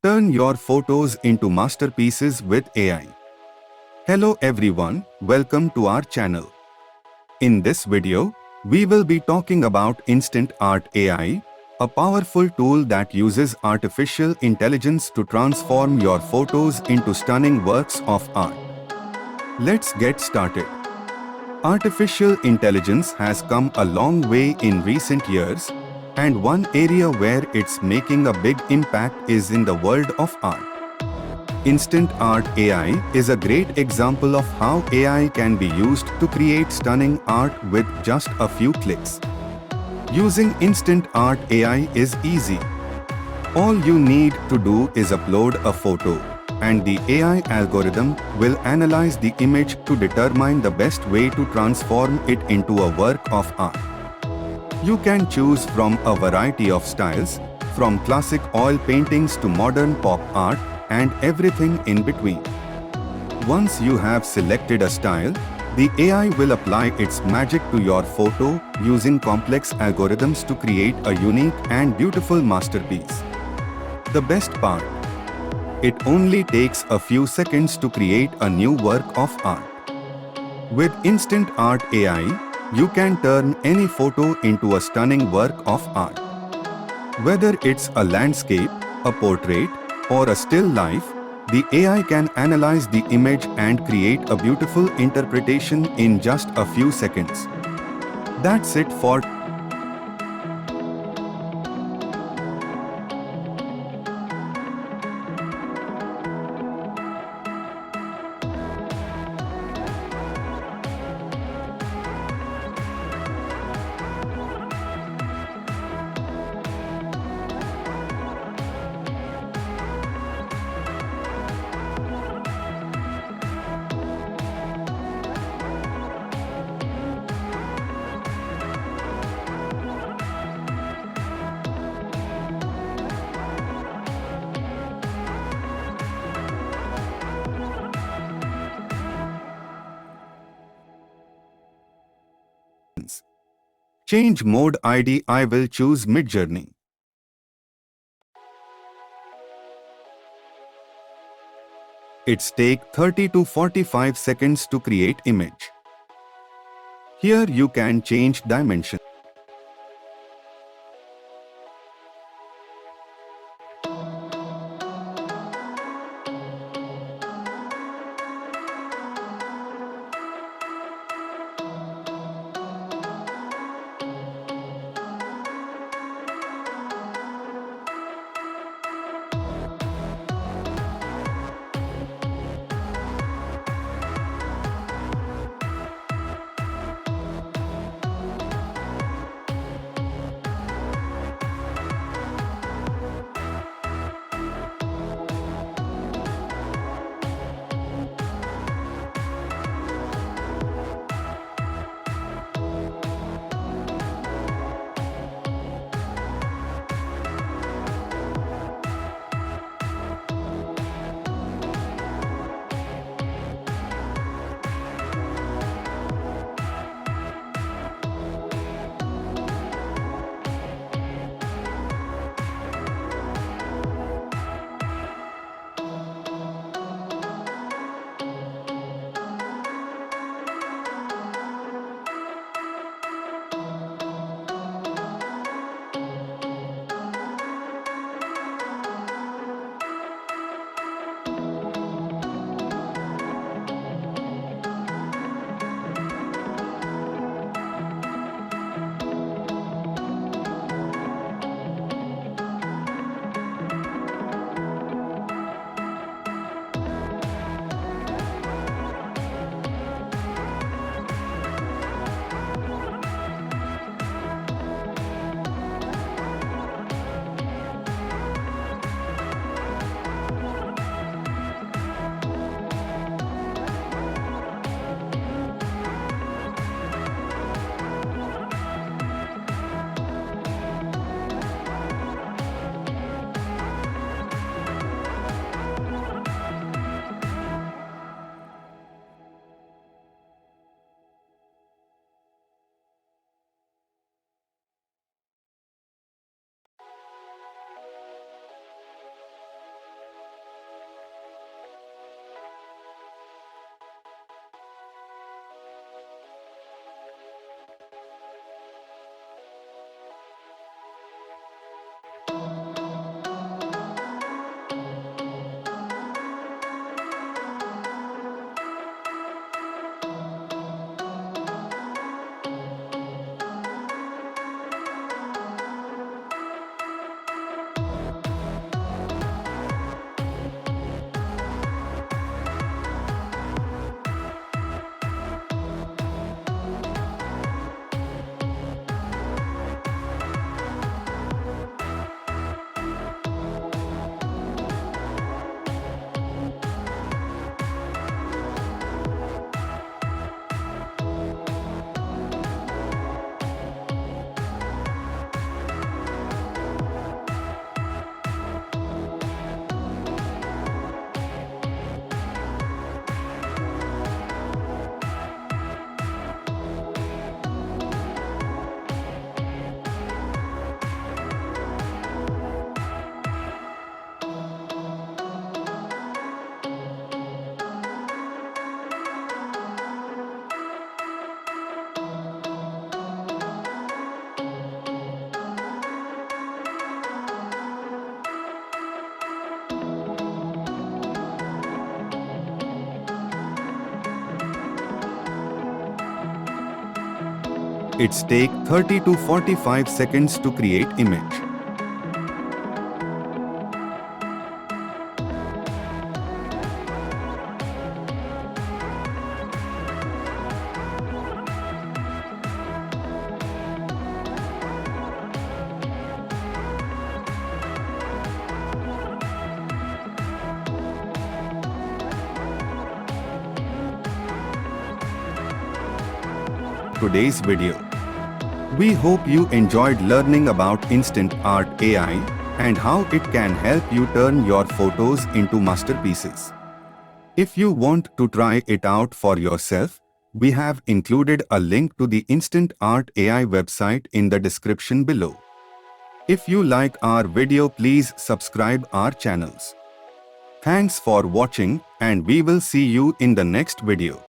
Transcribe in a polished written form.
Turn your photos into masterpieces with AI. Hello everyone, welcome to our channel. In this video, we will be talking about Instant Art AI, a powerful tool that uses artificial intelligence to transform your photos into stunning works of art. Let's get started. Artificial intelligence has come a long way in recent years, and one area where it's making a big impact is in the world of art. Instant Art AI is a great example of how AI can be used to create stunning art with just a few clicks. Using Instant Art AI is easy. All you need to do is upload a photo, and the AI algorithm will analyze the image to determine the best way to transform it into a work of art. You can choose from a variety of styles, from classic oil paintings to modern pop art, and everything in between. Once you have selected a style, the AI will apply its magic to your photo using complex algorithms to create a unique and beautiful masterpiece. The best part: it only takes a few seconds to create a new work of art. With Instant Art AI, you can turn any photo into a stunning work of art. Whether it's a landscape, a portrait, or a still life, the AI can analyze the image and create a beautiful interpretation in just a few seconds. That's it for Change Mode ID. I will choose Midjourney. It's take 30 to 45 seconds to create image. Here you can change dimension. It's take 30 to 45 seconds to create image. Today's video. We hope you enjoyed learning about Instant Art AI and how it can help you turn your photos into masterpieces. If you want to try it out for yourself, we have included a link to the Instant Art AI website in the description below. If you like our video, please subscribe our channels. Thanks for watching, and we will see you in the next video.